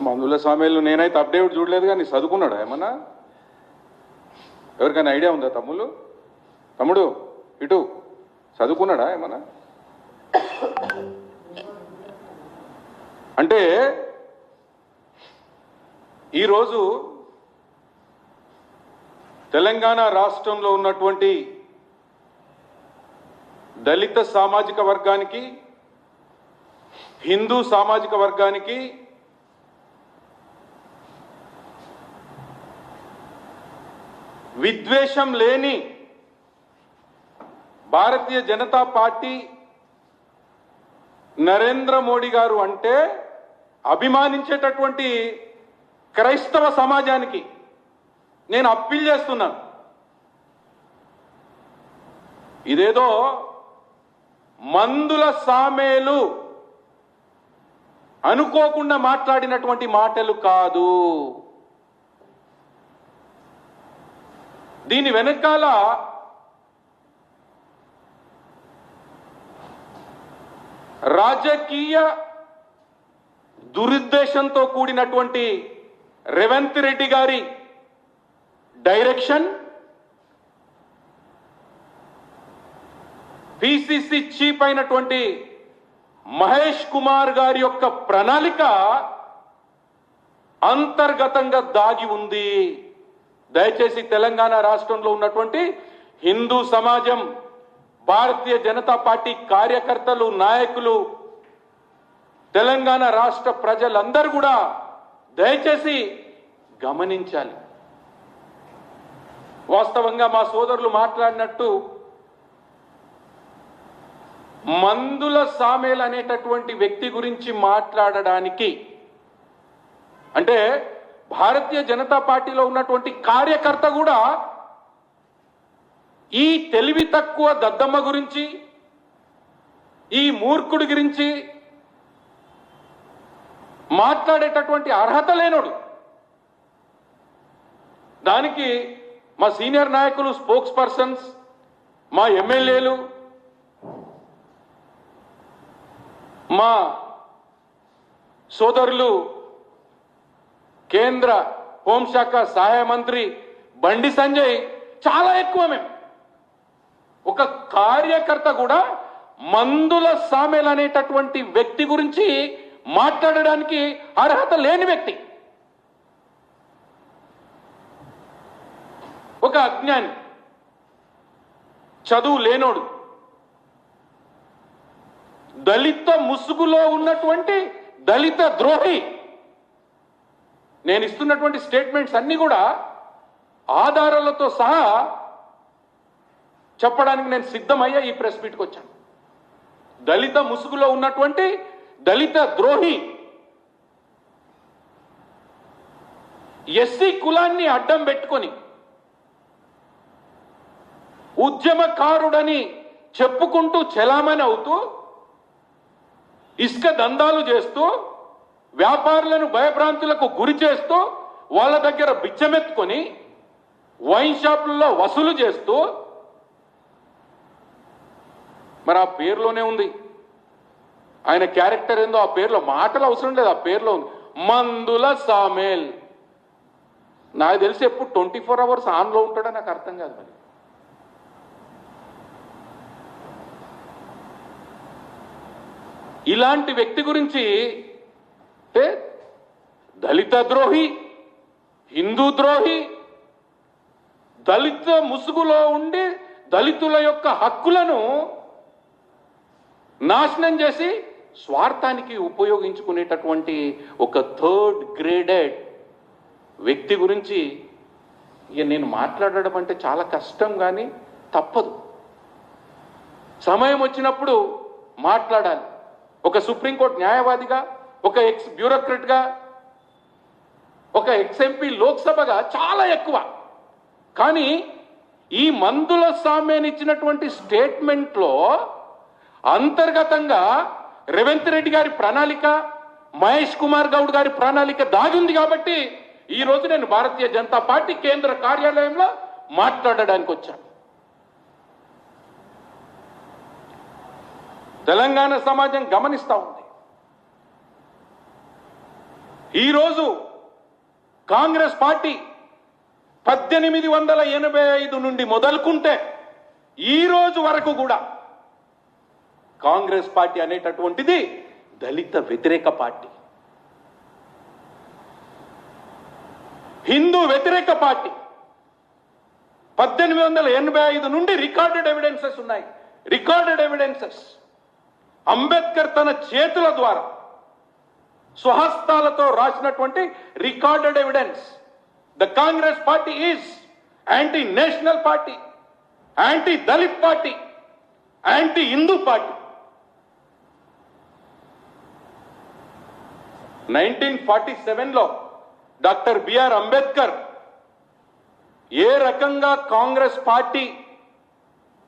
మందుల స్వామిలు నేనైతే అప్డేట్ చూడలేదు కానీ చదువుకున్నాడా ఏమన్నా? ఎవరికైనా ఐడియా ఉందా? తమ్ముడు ఇటు చదువుకున్నాడా ఏమన్నా? అంటే ఈరోజు తెలంగాణ రాష్ట్రంలో ఉన్నటువంటి దళిత సామాజిక వర్గానికి, హిందూ సామాజిక వర్గానికి విద్వేషం లేని భారతీయ జనతా పార్టీ నరేంద్ర మోడీ గారు అంటే అభిమానించేటటువంటి క్రైస్తవ సమాజానికి నేను అప్పీల్ చేస్తున్నాను. ఇదేదో మందుల సామేలు అనుకోకుండా మాట్లాడినటువంటి మాటలు కాదు. దీని వెనకాల రాజకీయ దురుద్దేశంతో కూడినటువంటి రేవంత్ రెడ్డి గారి డైరెక్షన్, పిసిసి చీఫ్ అయినటువంటి మహేష్ కుమార్ గారి యొక్క ప్రణాళిక అంతర్గతంగా దాగి ఉంది. దయచేసి తెలంగాణ రాష్ట్రంలో ఉన్నటువంటి హిందూ సమాజం, భారతీయ జనతా పార్టీ కార్యకర్తలు, నాయకులు, తెలంగాణ రాష్ట్ర ప్రజలందరూ కూడా దయచేసి గమనించాలి. వాస్తవంగా మా సోదరులు మాట్లాడినట్టు మందుల సామేల్ అనేటటువంటి వ్యక్తి గురించి మాట్లాడడానికి, అంటే భారతీయ జనతా పార్టీలో ఉన్నటువంటి కార్యకర్త కూడా ఈ తెలివి తక్కువ దద్దమ్మ గురించి, ఈ మూర్ఖుడి గురించి మాట్లాడేటటువంటి అర్హత లేనోడు. దానికి మా సీనియర్ నాయకులు, స్పోక్స్ పర్సన్స్, మా ఎమ్మెల్యేలు, మా సోదరులు కేంద్ర హోంశాఖ సహాయ మంత్రి బండి సంజయ్ చాలా ఎక్కువ. మేము ఒక కార్యకర్త కూడా మందుల సామేల్ అనేటటువంటి వ్యక్తి గురించి మాట్లాడడానికి అర్హత లేని వ్యక్తి, ఒక అజ్ఞాని, చదువు లేనోడు, దళిత ముసుగులో ఉన్నటువంటి దళిత ద్రోహి. నేను ఇస్తున్నటువంటి స్టేట్మెంట్స్ అన్ని కూడా ఆధారాలతో సహా చెప్పడానికి నేను సిద్ధమయ్యా ఈ ప్రెస్ మీట్కి వచ్చాను. దళిత ముసుగులో ఉన్నటువంటి దళిత ద్రోహి, ఎస్సీ కులాన్ని అడ్డం పెట్టుకొని ఉద్యమకారుడని చెప్పుకుంటూ చెలామణి అవుతూ, ఇసుక దందాలు చేస్తూ, వ్యాపారులను భయభ్రాంతులకు గురి చేస్తూ, వాళ్ళ దగ్గర బిచ్చమెత్తుకొని వైన్ షాపుల్లో వసూలు చేస్తూ, మరి ఆ పేరులోనే ఉంది ఆయన క్యారెక్టర్ ఏందో. ఆ పేరులో మాటలు అవసరం లేదు, ఆ పేరులో ఉంది మందుల సామేల్. నాకు తెలిసి ఎప్పుడు 24 hours ఆన్లో ఉంటాడో నాకు అర్థం కాదు. మరి ఇలాంటి వ్యక్తి గురించి దళిత ద్రోహి, హిందూ ద్రోహి, దళిత ముసుగులో ఉండి దళితుల యొక్క హక్కులను నాశనం చేసి స్వార్థానికి ఉపయోగించుకునేటటువంటి ఒక థర్డ్ గ్రేడెడ్ వ్యక్తి గురించి ఇక నేను మాట్లాడడం అంటే చాలా కష్టం, కానీ తప్పదు. సమయం వచ్చినప్పుడు మాట్లాడాలి. ఒక సుప్రీంకోర్టు న్యాయవాదిగా, ఒక ఎక్స్ బ్యూరోక్రట్గా, ఒక ఎక్స్ ఎంపీ లోక్సభగా చాలా ఎక్కువ. కానీ ఈ మందుల సామ్యాన్ని ఇచ్చినటువంటి స్టేట్మెంట్లో అంతర్గతంగా రేవంత్ రెడ్డి గారి ప్రణాళిక, మహేష్ కుమార్ గౌడ్ గారి ప్రణాళిక దాగింది. కాబట్టి ఈ రోజు నేను భారతీయ జనతా పార్టీ కేంద్ర కార్యాలయంలో మాట్లాడడానికి వచ్చాను. తెలంగాణ సమాజం గమనిస్తా ఉంది. ఈరోజు కాంగ్రెస్ పార్టీ 1885 నుండి మొదలుకుంటే ఈ రోజు వరకు కూడా కాంగ్రెస్ పార్టీ అనేటటువంటిది దళిత వ్యతిరేక పార్టీ, హిందూ వ్యతిరేక పార్టీ. 1885 నుండి రికార్డెడ్ ఎవిడెన్సెస్ ఉన్నాయి. రికార్డెడ్ ఎవిడెన్సెస్ అంబేద్కర్ తన చేతుల ద్వారా స్వహస్తాలతో రాసినటువంటి recorded evidence. The Congress party is anti national party, anti Dalit party, anti Hindu party. 1947లో డాక్టర్ బిఆర్ అంబేద్కర్ ఏ రకంగా కాంగ్రెస్ పార్టీ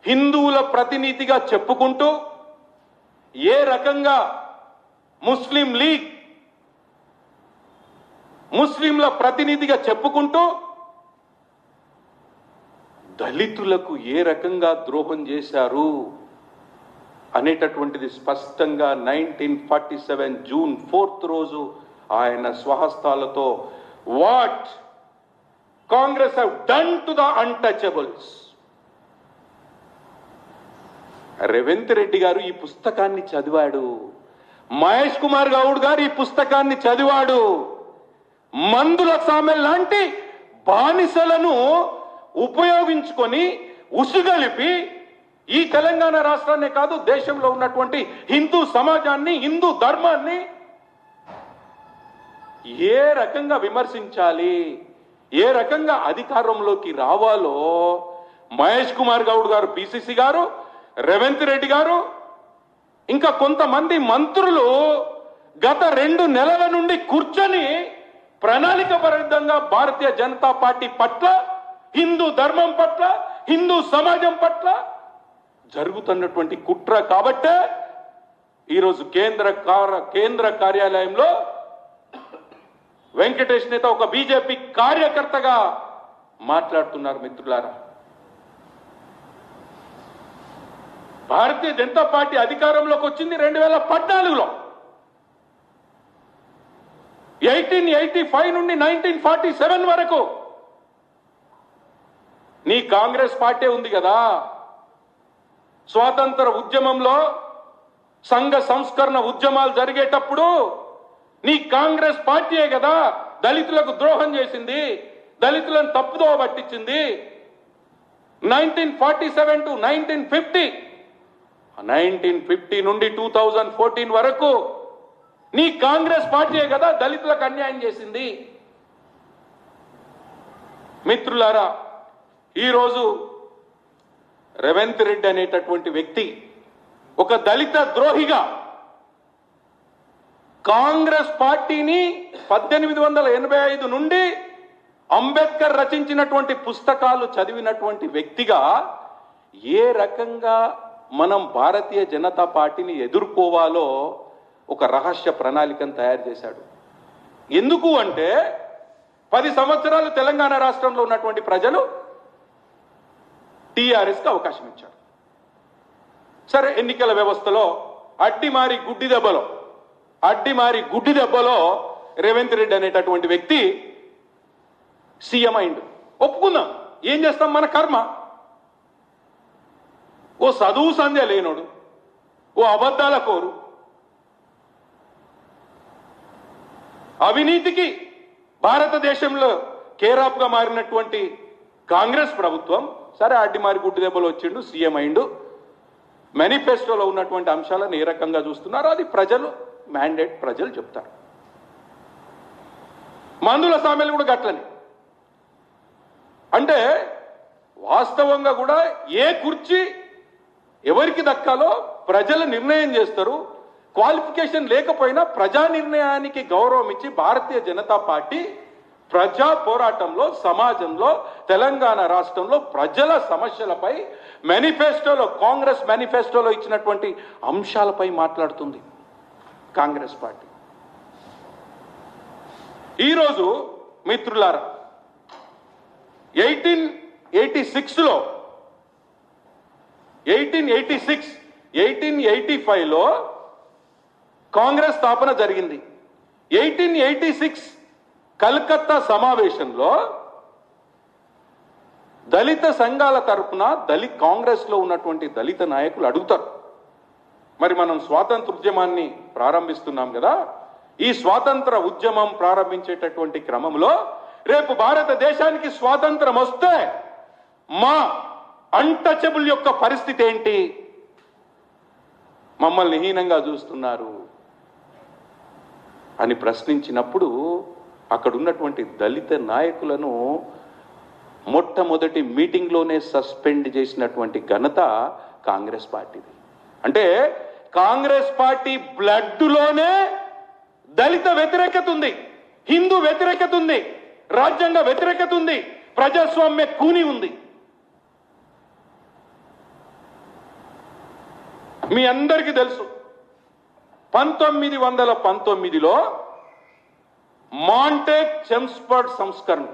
హిందువుల ప్రతినిధిగా చెప్పుకుంటూ, ఏ రకంగా ముస్లిం లీగ్ ముస్లింల ప్రతినిధిగా చెప్పుకుంటూ దళితులకు ఏ రకంగా ద్రోహం చేశారు అనేటటువంటిది స్పష్టంగా 1947 జూన్ 4th రోజు ఆయన స్వహస్తాలతో what Congress have done to the untouchables. Revanth Reddy గారు ఈ పుస్తకాన్ని చదివాడు, మహేష్ కుమార్ గౌడ్ గారు ఈ పుస్తకాన్ని చదివాడు. మందుల సామె లాంటి బానిసలను ఉపయోగించుకొని ఉసుగలిపి ఈ తెలంగాణ రాష్ట్రాన్నే కాదు దేశంలో ఉన్నటువంటి హిందూ సమాజాన్ని, హిందూ ధర్మాన్ని ఏ రకంగా విమర్శించాలి, ఏ రకంగా అధికారంలోకి రావాలో మహేష్ కుమార్ గౌడ్ గారు, పిసిసి గారు, రేవంత్ రెడ్డి గారు, ఇంకా కొంతమంది మంత్రులు గత 2 నెలల నుండి కూర్చొని ప్రణాళికబద్ధంగా భారతీయ జనతా పార్టీ పట్ల, హిందూ ధర్మం పట్ల, హిందూ సమాజం పట్ల జరుగుతున్నటువంటి కుట్ర కాబట్టే ఈరోజు కేంద్ర కార్యాలయంలో వెంకటేష్ నేత ఒక బీజేపీ కార్యకర్తగా మాట్లాడుతున్నారు. మిత్రులారా, భారతీయ జనతా పార్టీ అధికారంలోకి వచ్చింది 2014లో. 1885 నుండి 1947 వరకు నీ కాంగ్రెస్ పార్టీ ఉంది కదా. స్వాతంత్ర ఉద్యమంలో, సంఘ సంస్కరణ ఉద్యమాలు జరిగేటప్పుడు నీ కాంగ్రెస్ పార్టీయే కదా దళితులకు ద్రోహం చేసింది, దళితులను తప్పుదోవ పట్టించింది. 1947 టు 1950 నుండి 2014 వరకు నీ కాంగ్రెస్ పార్టీయే కదా దళితులకు అన్యాయం చేసింది. మిత్రులారా, ఈరోజు రేవంత్ రెడ్డి అనేటటువంటి వ్యక్తి ఒక దళిత ద్రోహిగా కాంగ్రెస్ పార్టీని 1885 నుండి అంబేద్కర్ రచించినటువంటి పుస్తకాలు చదివినటువంటి వ్యక్తిగా ఏ రకంగా మనం భారతీయ జనతా పార్టీని ఎదుర్కోవాలో ఒక రహస్య ప్రణాళికను తయారు చేశాడు. ఎందుకు అంటే 10 సంవత్సరాలు తెలంగాణ రాష్ట్రంలో ఉన్నటువంటి ప్రజలు టీఆర్ఎస్కి అవకాశం ఇచ్చారు. సరే, ఎన్నికల వ్యవస్థలో అడ్డిమారి గుడ్డి దెబ్బలో రేవంత్ రెడ్డి అనేటటువంటి వ్యక్తి సీఎం అయిండు. ఒప్పుకుందాం, ఏం చేస్తాం, మన కర్మ. ఓ చదువు సంధ్య లేనోడు, ఓ అబద్ధాల కోరు, అవినీతికి భారతదేశంలో కేరాప్గా మారినటువంటి కాంగ్రెస్ ప్రభుత్వం సరే అడ్డిమారి గుడ్డి దెబ్బలు వచ్చిండు, సీఎం అయిండు. మేనిఫెస్టోలో ఉన్నటువంటి అంశాలను ఏ రకంగా చూస్తున్నారు అది ప్రజలు మ్యాండేట్, ప్రజలు చెప్తారు. మందుల సామెలు కూడా గట్లని. అంటే వాస్తవంగా కూడా ఏ కుర్చీ ఎవరికి దక్కాలో ప్రజలు నిర్ణయం చేస్తారు. క్వాలిఫికేషన్ లేకపోయినా ప్రజా నిర్ణయానికి గౌరవం ఇచ్చి భారతీయ జనతా పార్టీ ప్రజా పోరాటంలో, సమాజంలో, తెలంగాణ రాష్ట్రంలో ప్రజల సమస్యలపై మేనిఫెస్టోలో, కాంగ్రెస్ మేనిఫెస్టోలో ఇచ్చినటువంటి అంశాలపై మాట్లాడుతుంది కాంగ్రెస్ పార్టీ. ఈరోజు మిత్రులారా, 1886లో 1885లో కాంగ్రెస్ స్థాపన జరిగింది. 1886 కలకత్తా సమావేశంలో దళిత సంఘాల తరఫున కాంగ్రెస్ లో ఉన్నటువంటి దళిత నాయకులు అడుగుతారు, మరి మనం స్వాతంత్ర ఉద్యమాన్ని ప్రారంభిస్తున్నాం కదా, ఈ స్వాతంత్ర ఉద్యమం ప్రారంభించేటటువంటి క్రమంలో రేపు భారతదేశానికి స్వాతంత్రం వస్తే మా అన్టచబుల్ యొక్క పరిస్థితి ఏంటి? మమ్మల్ని హీనంగా చూస్తున్నారు అని ప్రశ్నించినప్పుడు అక్కడ ఉన్నటువంటి దళిత నాయకులను మొట్టమొదటి మీటింగ్లోనే సస్పెండ్ చేసినటువంటి ఘనత కాంగ్రెస్ పార్టీది. అంటే కాంగ్రెస్ పార్టీ బ్లడ్లోనే దళిత వ్యతిరేకత ఉంది, హిందూ వ్యతిరేకత ఉంది, రాజ్యాంగ వ్యతిరేకత ఉంది, ప్రజాస్వామ్య కూని ఉంది. మీ అందరికీ తెలుసు 1919లో మాంటేగ్ చెమ్స్ఫర్డ్ సంస్కరణ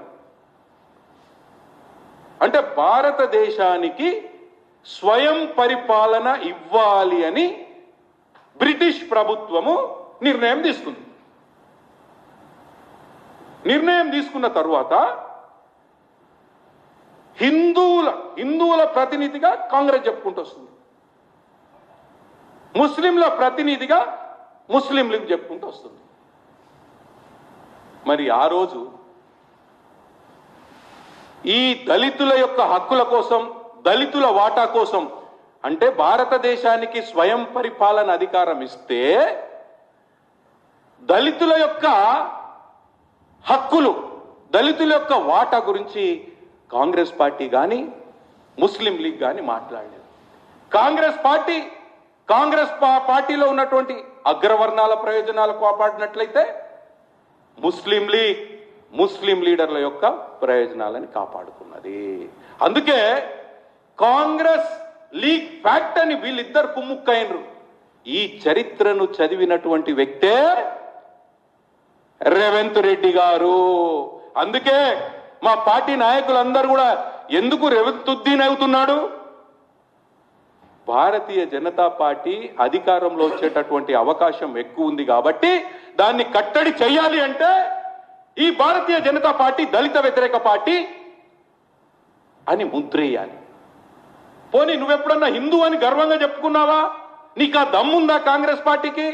అంటే భారతదేశానికి స్వయం పరిపాలన ఇవ్వాలి అని బ్రిటిష్ ప్రభుత్వము నిర్ణయం తీసుకుంది. నిర్ణయం తీసుకున్న తరువాత హిందువుల ప్రతినిధిగా కాంగ్రెస్ చెప్పుకుంటూ వస్తుంది, ముస్లింల ప్రతినిధిగా ముస్లిం లీగ్ చెప్పుకుంటూ వస్తుంది. మరి ఆ రోజు ఈ దళితుల యొక్క హక్కుల కోసం, దళితుల వాటా కోసం, అంటే భారతదేశానికి స్వయం పరిపాలన అధికారం ఇస్తే దళితుల యొక్క హక్కులు, దళితుల యొక్క వాటా గురించి కాంగ్రెస్ పార్టీ కానీ ముస్లిం లీగ్ కానీ మాట్లాడలేదు. కాంగ్రెస్ పార్టీలో ఉన్నటువంటి అగ్రవర్ణాల ప్రయోజనాలు కాపాడినట్లయితే ముస్లిం లీడర్ల యొక్క ప్రయోజనాలని కాపాడుకున్నది. అందుకే కాంగ్రెస్ లీగ్ ఫ్యాక్ట్ అని వీళ్ళిద్దరు కుమ్ముక్కైనరు. ఈ చరిత్రను చదివినటువంటి వ్యక్తే రేవంత్ రెడ్డి గారు. అందుకే మా పార్టీ నాయకులందరూ కూడా ఎందుకు రేవంత్ ఉద్దీన్ అవుతున్నాడు? భారతీయ జనతా పార్టీ అధికారంలో వచ్చేటటువంటి అవకాశం ఎక్కువ ఉంది కాబట్టి దాన్ని కట్టడి చేయాలి అంటే ఈ భారతీయ జనతా పార్టీ దళిత వ్యతిరేక పార్టీ అని ముద్రేయాలి. పోనీ నువ్వెప్పుడన్నా హిందూ అని గర్వంగా చెప్పుకున్నావా? నీకు ఆ దమ్ముందా? కాంగ్రెస్ పార్టీకి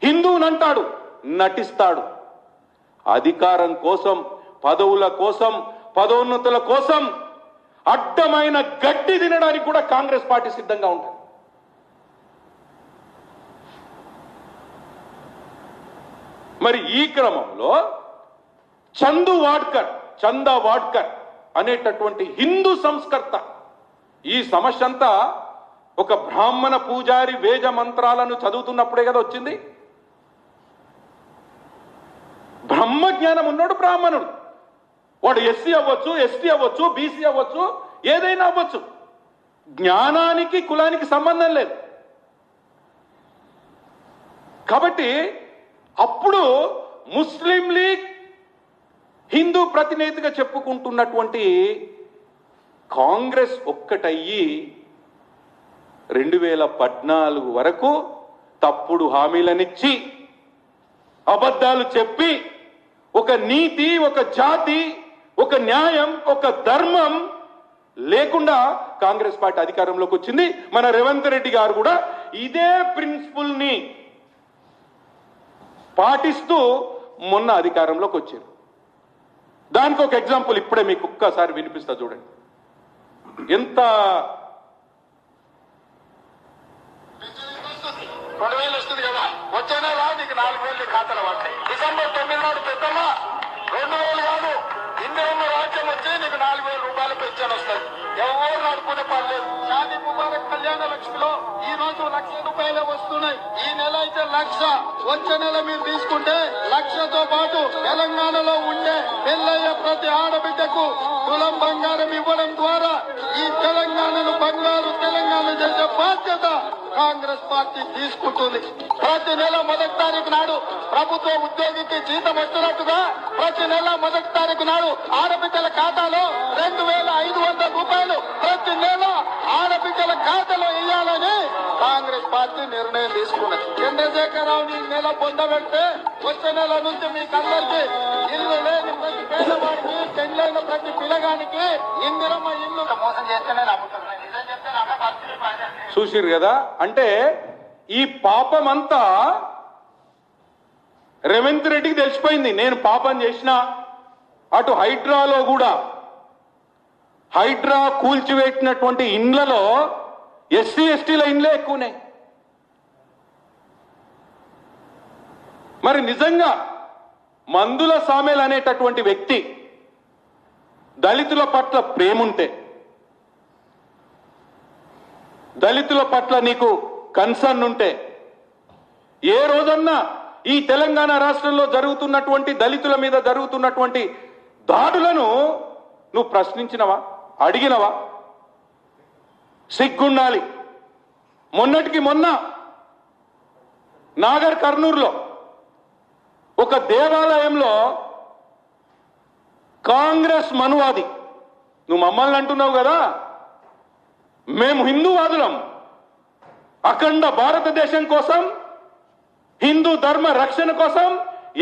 హిందువునంటాడు, నటిస్తాడు. అధికారం కోసం, పదవుల కోసం, పదోన్నతుల కోసం అడ్డమైన గడ్డి తినడానికి కూడా కాంగ్రెస్ పార్టీ సిద్ధంగా ఉంటుంది. మరి ఈ క్రమంలో చందా వాడ్కర్ అనేటటువంటి హిందూ సంస్కర్త, ఈ సమస్య అంతా ఒక బ్రాహ్మణ పూజారి వేద మంత్రాలను చదువుతున్నప్పుడే కదా వచ్చింది. బ్రహ్మ జ్ఞానం ఉన్నాడు బ్రాహ్మణుడు, వాడు ఎస్సీ అవ్వచ్చు, ఎస్టీ అవ్వచ్చు, బీసీ అవ్వచ్చు, ఏదైనా అవ్వచ్చు. జ్ఞానానికి కులానికి సంబంధం లేదు. కాబట్టి అప్పుడు ముస్లిం లీగ్ హిందూ ప్రతినిధిగా చెప్పుకుంటున్నటువంటి కాంగ్రెస్ ఒక్కటయ్యి 2014 వరకు తప్పుడు హామీలనిచ్చి, అబద్ధాలు చెప్పి, ఒక నీతి, ఒక జాతి, ఒక న్యాయం, ఒక ధర్మం లేకుండా కాంగ్రెస్ పార్టీ అధికారంలోకి వచ్చింది. మన రేవంత్ రెడ్డి గారు కూడా ఇదే ప్రిన్సిపుల్ ని పాటిస్తూ మొన్న అధికారంలోకి వచ్చారు. దానికి ఒక ఎగ్జాంపుల్ ఇప్పుడే మీకు ఒక్కసారి వినిపిస్తా చూడండి. ఎంత 2000 వస్తుంది కదా, వచ్చేనే రా, నీకు 4000 ఖాతాలో పడతాయి. డిసెంబర్ 9 నాడు పెద్దమ్మా 2000 కాదు, ఇందిరమ్మ రాజ్యం వచ్చి నీకు 4000 రూపాయలు పెన్షన్ వస్తుంది. ఎవరు నడుపునే పర్లేదు. షాదీ ముబారక్ కళ్యాణ లక్ష్మిలో ఈ రోజు 1,00,000 రూపాయలే వస్తున్నాయి. ఈ నెల అయితే 1,00,000, వచ్చే నెల మీరు తీసుకుంటే 1,00,000తో పాటు తెలంగాణలో ఉండే పెళ్ళయ్య ప్రతి ఆడబిడ్డకు తులం బంగారం ఇవ్వడం ద్వారా ఈ తెలంగాణను బంగారు తెలంగాణ చేసే బాధ్యత కాంగ్రెస్ పార్టీ తీసుకుంటుంది. ప్రతి నెల 1వ తారీఖు నాడు ప్రభుత్వ ఉద్యోగికి జీతం వచ్చినట్టుగా ప్రతి నెల 1వ తారీఖు నాడు ఆడబిడ్డల ఖాతాలో 2,500 రూపాయలు ప్రతి నెల ఆడబిడ్డల ఖాతాలో వేయాలని కాంగ్రెస్ పార్టీ నిర్ణయం తీసుకున్నది. చంద్రశేఖరరావుని ఈ నెల పొందబెడితే వచ్చే నెల నుంచి మీకు అందరికీ ఇల్లు లేని ప్రతి పేదవాడికి, పెళ్ళైన ప్రతి పిల్లగానికి ఇందిరమ్మ ఇల్లు మోసం చేస్తేనే నమ్ముతున్నాను. నిజం చెప్తే నమ్మే పరిస్థితి చూసిరు కదా. అంటే ఈ పాపం అంతా రేవంత్ రెడ్డికి తెలిసిపోయింది. నేను పాపం చేసిన అటు హైడ్రాలో కూడా హైడ్రా కూల్చివేసినటువంటి ఇండ్లలో ఎస్సీ ఎస్టీల ఇండ్లే ఎక్కువనే. మరి నిజంగా మందుల సామేల్ అనేటటువంటి వ్యక్తి దళితుల పట్ల ప్రేముంటే, దళితుల పట్ల నీకు కన్సర్న్ ఉంటే, ఏ రోజన్నా ఈ తెలంగాణ రాష్ట్రంలో జరుగుతున్నటువంటి దళితుల మీద జరుగుతున్నటువంటి దాడులను నువ్వు ప్రశ్నించినవా, అడిగినవా? సిగ్గుండాలి. మొన్నటికి మొన్న నాగర్ కర్నూలులో ఒక దేవాలయంలో కాంగ్రెస్ మనువాది, నువ్వు మమ్మల్ని అంటున్నావు కదా, మేము హిందూవాదులం, అఖండ భారతదేశం కోసం, హిందూ ధర్మ రక్షణ కోసం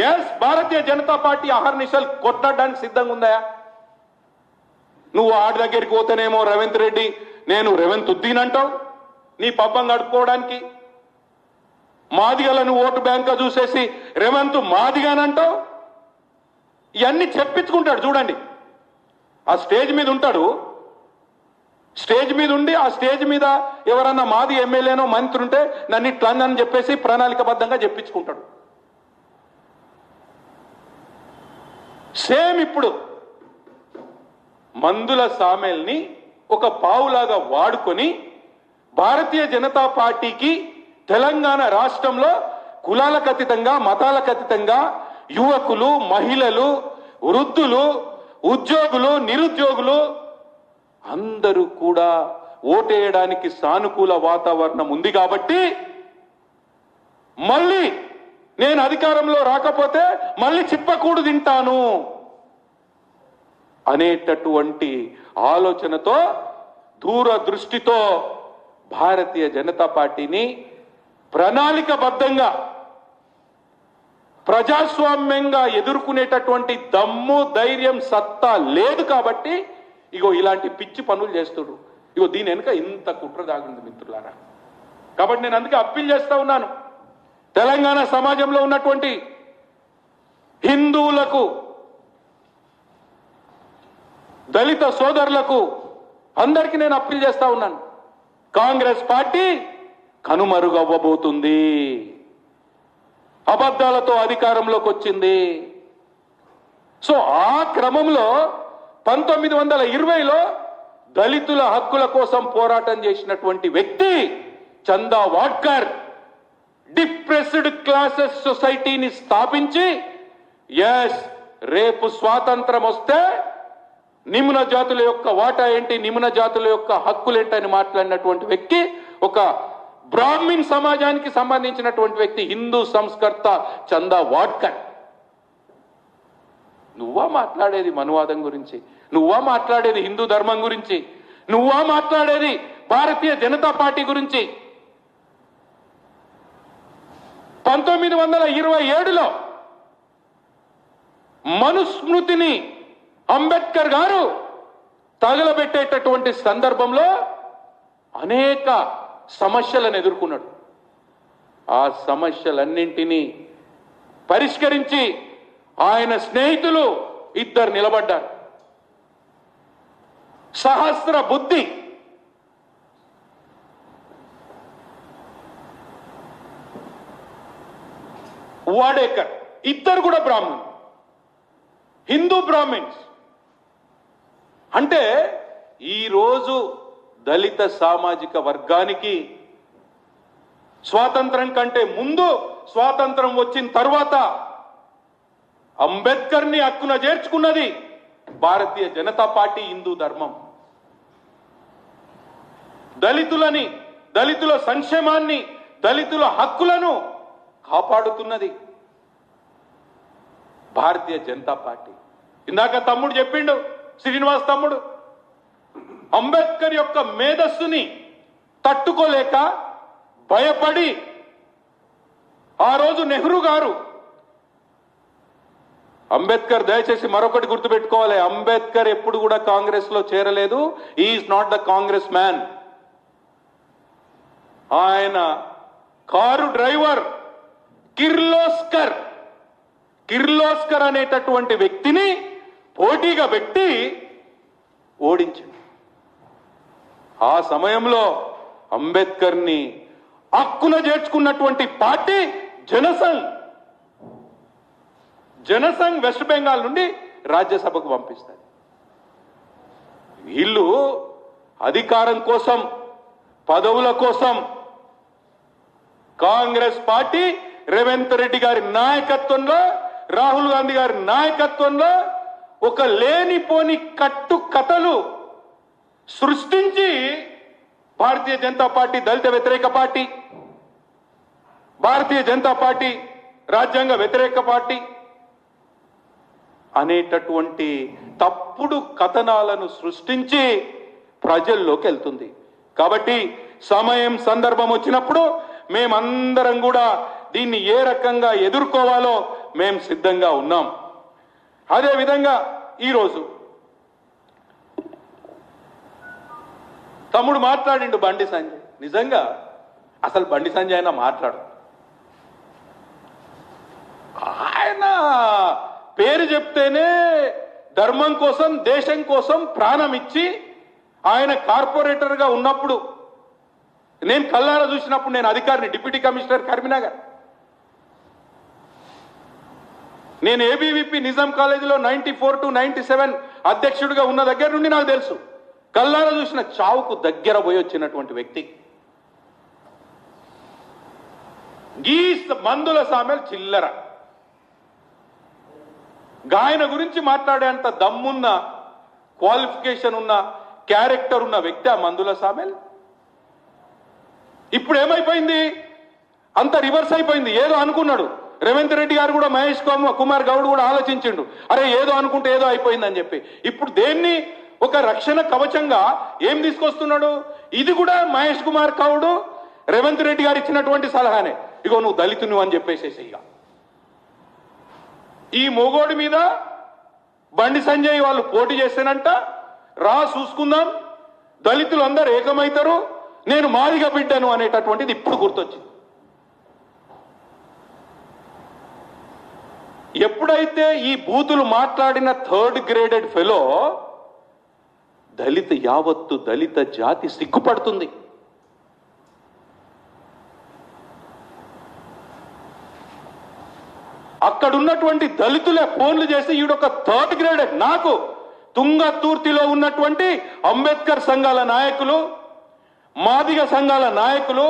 ఎస్ భారతీయ జనతా పార్టీ అహర్నిశలు కొట్టడానికి సిద్ధంగా ఉందా? నువ్వు ఆడి దగ్గరికి పోతేనేమో రేవంత్ రెడ్డి నేను రేవంత్ ఉద్దీన్ అంటావు నీ పబ్బం గడుపుకోవడానికి. మాదిగలను ఓటు బ్యాంక్ చూసేసి రేవంత్ మాదిగానంటావు. ఇవన్నీ చెప్పించుకుంటాడు. చూడండి, ఆ స్టేజ్ మీద ఉంటాడు, స్టేజ్ మీద ఉండి ఆ స్టేజ్ మీద ఎవరన్నా మాది ఎమ్మెల్యేనో మంత్రి ఉంటే నన్ను ఇట్లా అని చెప్పేసి ప్రణాళికబద్ధంగా చెప్పించుకుంటాడు. సేమ్ ఇప్పుడు మందుల సామేల్ని ఒక పావులాగా వాడుకొని భారతీయ జనతా పార్టీకి తెలంగాణ రాష్ట్రంలో కులాలకు అతీతంగా, మతాలకు అతీతంగా యువకులు, మహిళలు, వృద్ధులు, ఉద్యోగులు, నిరుద్యోగులు అందరూ కూడా ఓటేయడానికి సానుకూల వాతావరణం ఉంది కాబట్టి మళ్ళీ నేను అధికారంలో రాకపోతే మళ్ళీ చిప్పకూడు తింటాను అనేటటువంటి ఆలోచనతో, దూరదృష్టితో భారతీయ జనతా పార్టీని ప్రణాళికబద్ధంగా ప్రజాస్వామ్యంగా ఎదుర్కొనేటటువంటి దమ్ము, ధైర్యం, సత్తా లేదు కాబట్టి ఇగో ఇలాంటి పిచ్చి పనులు చేస్తున్నారు. ఇగో దీని వెనుక ఇంత కుట్ర దాగుంది మిత్రులారా. కాబట్టి నేను అందుకే అప్పీల్ చేస్తా ఉన్నాను, తెలంగాణ సమాజంలో ఉన్నటువంటి హిందువులకు, దళిత సోదరులకు అందరికీ నేను అప్పీల్ చేస్తా ఉన్నాను. కాంగ్రెస్ పార్టీ కనుమరుగవ్వబోతుంది, అబద్ధాలతో అధికారంలోకి వచ్చింది. సో ఆ క్రమంలో 1920లో దళితుల హక్కుల కోసం పోరాటం చేసినటువంటి వ్యక్తి చందా వాడ్కర్ డిప్రెస్డ్ క్లాసెస్ సొసైటీని స్థాపించి ఎస్ రేపు స్వాతంత్రం వస్తే నిమ్న జాతుల యొక్క వాటా ఏంటి, నిమ్న జాతుల యొక్క హక్కులేంటని మాట్లాడినటువంటి వ్యక్తి, ఒక బ్రాహ్మిన్ సమాజానికి సంబంధించినటువంటి వ్యక్తి, హిందూ సంస్కర్త చందా వాడ్కర్. నువ్వా మాట్లాడేది మనువాదం గురించి? నువ్వా మాట్లాడేది హిందూ ధర్మం గురించి? నువ్వా మాట్లాడేది భారతీయ జనతా పార్టీ గురించి? 1927లో మనుస్మృతిని అంబేద్కర్ గారు తగలబెట్టేటటువంటి సందర్భంలో అనేక సమస్యలను ఎదుర్కొన్నాడు. ఆ సమస్యలన్నింటినీ పరిష్కరించి ఆయన స్నేహితులు ఇద్దరు నిలబడ్డారు. సహస్ర బుద్ధి, వాడేకర్, ఇద్దరు కూడా బ్రాహ్మణ్, హిందూ బ్రాహ్మిన్స్. అంటే ఈరోజు దళిత సామాజిక వర్గానికి స్వాతంత్రం కంటే ముందు, స్వాతంత్రం వచ్చిన తర్వాత అంబేద్కర్ని హక్కున చేర్చుకున్నది భారతీయ జనతా పార్టీ, హిందూ ధర్మం. దళితులని, దళితుల సంక్షేమాన్ని, దళితుల హక్కులను కాపాడుతున్నది భారతీయ జనతా పార్టీ. ఇందాక తమ్ముడు చెప్పిండు, శ్రీనివాస్ తమ్ముడు, అంబేద్కర్ యొక్క మేధస్సుని తట్టుకోలేక భయపడి ఆ రోజు నెహ్రూ గారు, అంబేద్కర్ దయచేసి మరొకటి గుర్తుపెట్టుకోవాలి, అంబేద్కర్ ఎప్పుడు కూడా కాంగ్రెస్ లో చేరలేదు. Is not the Congress man. ఆయన కారు డ్రైవర్ కిర్లోస్కర్ అనేటటువంటి వ్యక్తిని పోటీగా పెట్టి ఓడించింది. ఆ సమయంలో అంబేద్కర్ని హక్కున చేర్చుకున్నటువంటి పార్టీ జనసంఘ్ వెస్ట్ బెంగాల్ నుండి రాజ్యసభకు పంపిస్తారు. వీళ్ళు అధికారం కోసం, పదవుల కోసం కాంగ్రెస్ పార్టీ రేవంత్ రెడ్డి గారి నాయకత్వంలో, రాహుల్ గాంధీ గారి నాయకత్వంలో ఒక లేనిపోని కథలు సృష్టించి భారతీయ జనతా పార్టీ దళిత వ్యతిరేక పార్టీ, భారతీయ జనతా పార్టీ రాజ్యాంగ వ్యతిరేక పార్టీ అనేటటువంటి తప్పుడు కథనాలను సృష్టించి ప్రజల్లోకి వెళ్తుంది. కాబట్టి సమయం సందర్భం వచ్చినప్పుడు మేమందరం కూడా దీన్ని ఏ రకంగా ఎదుర్కోవాలో మేము సిద్ధంగా ఉన్నాం. అదేవిధంగా ఈరోజు తమ్ముడు మాట్లాడిండు బండి సంజయ్. నిజంగా అసలు బండి సంజయ్ అయినా మాట్లాడు, ఆయన పేరు చెప్తేనే ధర్మం కోసం, దేశం కోసం ప్రాణం ఇచ్చి ఆయన కార్పొరేటర్గా ఉన్నప్పుడు, నేను కల్లారా చూసినప్పుడు, నేను అధికారిని, డిప్యూటీ కమిషనర్ కరీంనగర్, నేను ఏబీవీపీ నిజాం కాలేజీలో 94 to 97 అధ్యక్షుడిగా ఉన్న దగ్గర నుండి నాకు తెలుసు. కల్లారా చూసిన చావుకు దగ్గర పోయి వచ్చినటువంటి వ్యక్తి. ఈ మందుల సామెల్ చిల్లర. గాయన గురించి మాట్లాడేంత దమ్మున్న, క్వాలిఫికేషన్ ఉన్న, క్యారెక్టర్ ఉన్న వ్యక్తి ఆ మందుల సామెల్. ఇప్పుడు ఏమైపోయింది? అంత రివర్స్ అయిపోయింది. ఏదో అనుకున్నాడు రేవంత్ రెడ్డి గారు కూడా, మహేష్ కుమార్ గౌడ్ కూడా ఆలోచించిండు, అరే ఏదో అనుకుంటే ఏదో అయిపోయిందని చెప్పి. ఇప్పుడు దేన్ని ఒక రక్షణ కవచంగా ఏం తీసుకొస్తున్నాడు? ఇది కూడా మహేష్ కుమార్ గౌడ్ రేవంత్ రెడ్డి గారు ఇచ్చినటువంటి సలహానే. ఇగో నువ్వు దళితుని అని చెప్పేసేసి, ఇక ఈ మొగోడి మీద బండి సంజయ్ వాళ్ళు పోటీ చేస్తేనంట, రా చూసుకుందాం, దళితులు అందరూ ఏకమవుతారు, నేను మాదిగ బిడ్డను అనేటటువంటిది ఇప్పుడు గుర్తొచ్చింది. ఎప్పుడైతే ఈ బూతులు మాట్లాడిన థర్డ్ గ్రేడెడ్ ఫెలో, యావత్తు దళిత జాతి సిగ్గుపడుతుంది. అక్కడున్నటువంటి దళితులే ఫోన్లు చేసి ఈడొక థర్డ్ గ్రేడెడ్, నాకు తుంగతూర్తిలో ఉన్నటువంటి అంబేద్కర్ సంఘాల నాయకులు, మాదిగ సంఘాల నాయకులు,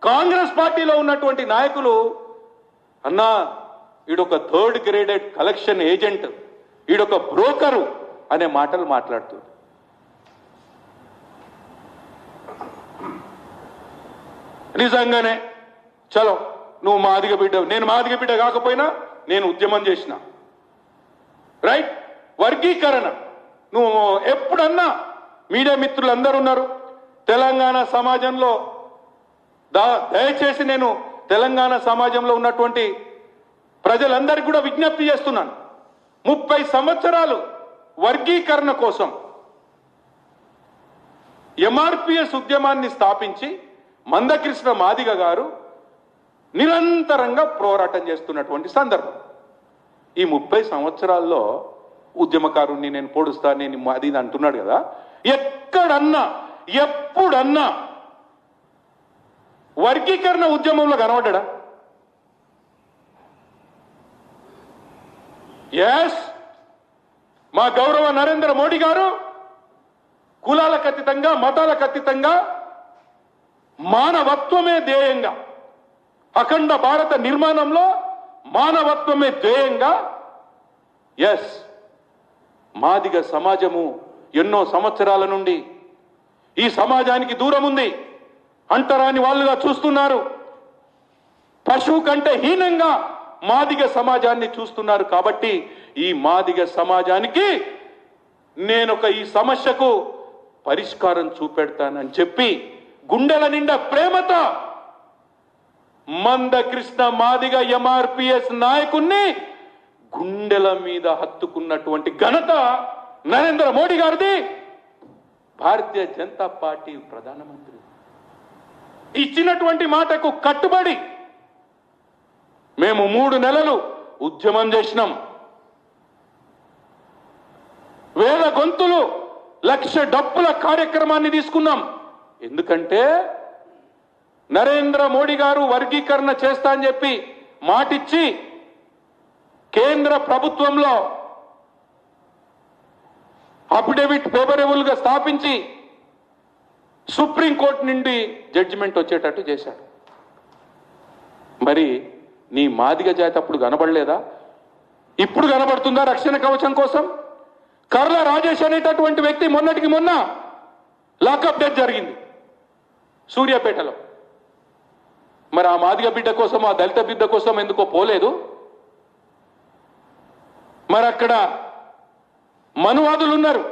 కాంగ్రెస్ పార్టీలో ఉన్నటువంటి నాయకులు, అన్నా ఈడొక థర్డ్ గ్రేడెడ్ కలెక్షన్ ఏజెంట్, ఈడొక బ్రోకరు అనే మాటలు మాట్లాడుతుంది. నిజంగానే చలో నువ్వు మాదిగ బిడ్డ, నేను మాదిగ బిడ్డ కాకపోయినా నేను ఉద్యమం చేసిన, రైట్? వర్గీకరణ నువ్వు ఎప్పుడన్నా, మీడియా మిత్రులు అందరూ ఉన్నారు తెలంగాణ సమాజంలో, దయచేసి నేను తెలంగాణ సమాజంలో ఉన్నటువంటి ప్రజలందరికీ కూడా విజ్ఞప్తి చేస్తున్నాను. 30 సంవత్సరాలు వర్గీకరణ కోసం ఎంఆర్పిఎస్ ఉద్యమాన్ని స్థాపించి మందకృష్ణ మాదిగ గారు నిరంతరంగా పోరాటం చేస్తున్నటువంటి సందర్భం. ఈ 30 సంవత్సరాల్లో ఉద్యమకారుణ్ణి నేను పొడుస్తా, నేను అది అంటున్నాడు కదా, ఎక్కడన్నా ఎప్పుడన్నా వర్గీకరణ ఉద్యమంలో కనబడ్డా? ఎస్, మా గౌరవ నరేంద్ర మోడీ గారు కులాలకు అతీతంగా, మతాలకు అతీతంగా, మానవత్వమే ధ్యేయంగా, అఖండ భారత నిర్మాణంలో మానవత్వమే ధ్యేయంగా, ఎస్, మాదిగ సమాజము ఎన్నో సంవత్సరాల నుండి ఈ సమాజానికి దూరం ఉంది, అంటరాని వాళ్ళుగా చూస్తున్నారు, పశువు కంటే హీనంగా మాదిగ సమాజాన్ని చూస్తున్నారు. కాబట్టి ఈ మాదిగ సమాజానికి నేనొక ఈ సమస్యకు పరిష్కారం చూపెడతానని చెప్పి గుండెల నిండా ప్రేమతో మందకృష్ణ మాదిగ ఎంఆర్పిఎస్ నాయకుణ్ణి గుండెల మీద హత్తుకున్నటువంటి ఘనత నరేంద్ర మోడీ గారిది. భారతీయ జనతా పార్టీ ప్రధానమంత్రి ఇచ్చినటువంటి మాటకు కట్టుబడి మేము 3 నెలలు ఉద్యమం చేసినాం. వేల గొంతులు 1,00,000 డప్పుల కార్యక్రమాన్ని తీసుకున్నాం. ఎందుకంటే నరేంద్ర మోడీ గారు వర్గీకరణ చేస్తా అని చెప్పి మాటిచ్చి కేంద్ర ప్రభుత్వంలో అఫిడవిట్ ఫేవరబుల్ గా స్థాపించి సుప్రీంకోర్టు నుండి జడ్జిమెంట్ వచ్చేటట్టు చేశాడు. మరి నీ మాదిగ జాతి అప్పుడు కనబడలేదా? ఇప్పుడు కనబడుతుందా రక్షణ కవచం కోసం? కర్ల రాజేష్ అనేటటువంటి వ్యక్తి మొన్నటికి మొన్న లాకప్ డెత్ జరిగింది సూర్యాపేటలో. మరి ఆ మాదిగ బిడ్డ కోసం, ఆ దళిత బిడ్డ కోసం ఎందుకో పోలేదు? మరి అక్కడ మనువాదులు ఉన్నారు.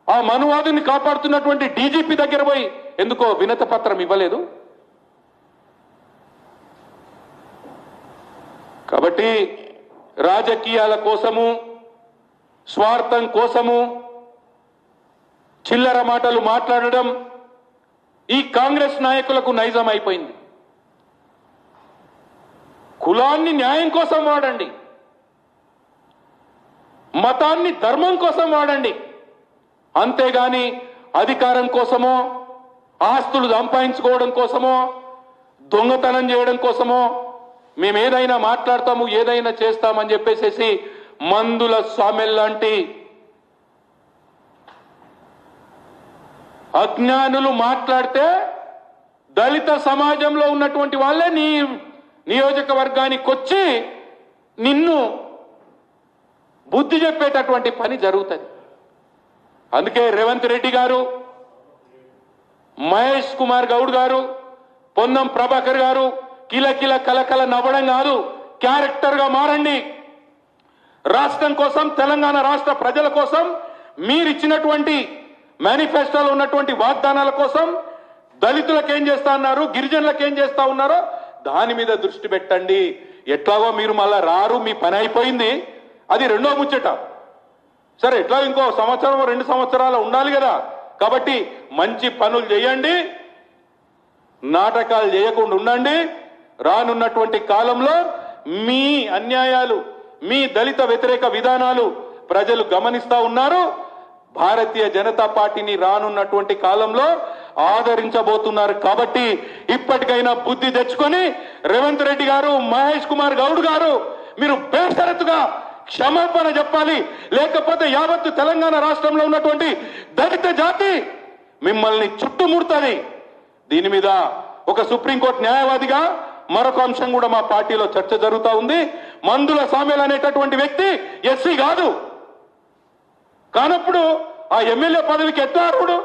ఆ మనువాదుని కాపాడుతున్నటువంటి డీజీపీ దగ్గర పోయి ఎందుకో వినత పత్రం ఇవ్వలేదు? కాబట్టి రాజకీయాల కోసము, స్వార్థం కోసము చిల్లర మాటలు మాట్లాడడం ఈ కాంగ్రెస్ నాయకులకు నైజం అయిపోయింది. కులాన్ని న్యాయం కోసం వాడండి, మతాన్ని ధర్మం కోసం వాడండి, అంతేగాని అధికారం కోసమో, ఆస్తులు సంపాదించుకోవడం కోసమో, దొంగతనం చేయడం కోసమో మేము ఏదైనా మాట్లాడతాము, ఏదైనా చేస్తామని చెప్పేసి మందుల స్వామిలాంటి అజ్ఞానులు మాట్లాడితే దళిత సమాజంలో ఉన్నటువంటి వాళ్ళే నీ నియోజకవర్గానికి వచ్చి నిన్ను బుద్ధి చెప్పేటటువంటి పని జరుగుతుంది. అందుకే రేవంత్ రెడ్డి గారు, మహేష్ కుమార్ గౌడ్ గారు, పొన్నం ప్రభాకర్ గారు కిలకిల కలకల నవ్వడం కాదు, క్యారెక్టర్ గా మారండి. రాష్ట్రం కోసం, తెలంగాణ రాష్ట్ర ప్రజల కోసం మీరిచ్చినటువంటి మేనిఫెస్టోలో ఉన్నటువంటి వాగ్దానాల కోసం దళితులకు ఏం చేస్తా ఉన్నారు, గిరిజనులకు ఏం చేస్తా ఉన్నారో దాని మీద దృష్టి పెట్టండి. ఎట్లాగో మీరు మళ్ళా రారు, మీ పని అయిపోయింది, అది రెండో ముచ్చట. సరే, ఎట్లా ఇంకో సంవత్సరం 2 సంవత్సరాలు ఉండాలి కదా. కాబట్టి మంచి పనులు చేయండి, నాటకాలు చేయకుండా ఉండండి. రానున్నటువంటి కాలంలో మీ అన్యాయాలు, మీ దళిత వ్యతిరేక విధానాలు ప్రజలు గమనిస్తా ఉన్నారు. భారతీయ జనతా పార్టీని రానున్నటువంటి కాలంలో ఆదరించబోతున్నారు. కాబట్టి ఇప్పటికైనా బుద్ధి తెచ్చుకొని రేవంత్ రెడ్డి గారు, మహేష్ కుమార్ గౌడ్ గారు మీరు బేషరతుగా క్షమాపణ చెప్పాలి. లేకపోతే యావత్తు తెలంగాణ రాష్ట్రంలో ఉన్నటువంటి దళిత జాతి మిమ్మల్ని చుట్టుముడుతుంది. దీని మీద ఒక సుప్రీంకోర్టు న్యాయవాదిగా మరొక అంశం కూడా మా పార్టీలో చర్చ జరుగుతూ ఉంది. మందుల సామ్యాల్ అనేటటువంటి వ్యక్తి ఎస్సీ కాదు, కానప్పుడు ఆ ఎమ్మెల్యే పదవికి ఎట్లా అర్హుడు?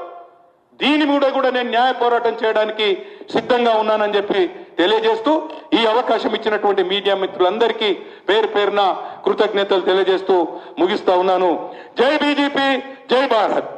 దీని మీద కూడా నేను న్యాయ పోరాటం చేయడానికి సిద్ధంగా ఉన్నానని చెప్పి తెలియజేస్తూ ఈ అవకాశం ఇచ్చినటువంటి మీడియా మిత్రులందరికీ పేరు పేరున కృతజ్ఞతలు తెలియజేస్తూ ముగిస్తా ఉన్నాను. జై బీజేపీ, జై భారత్.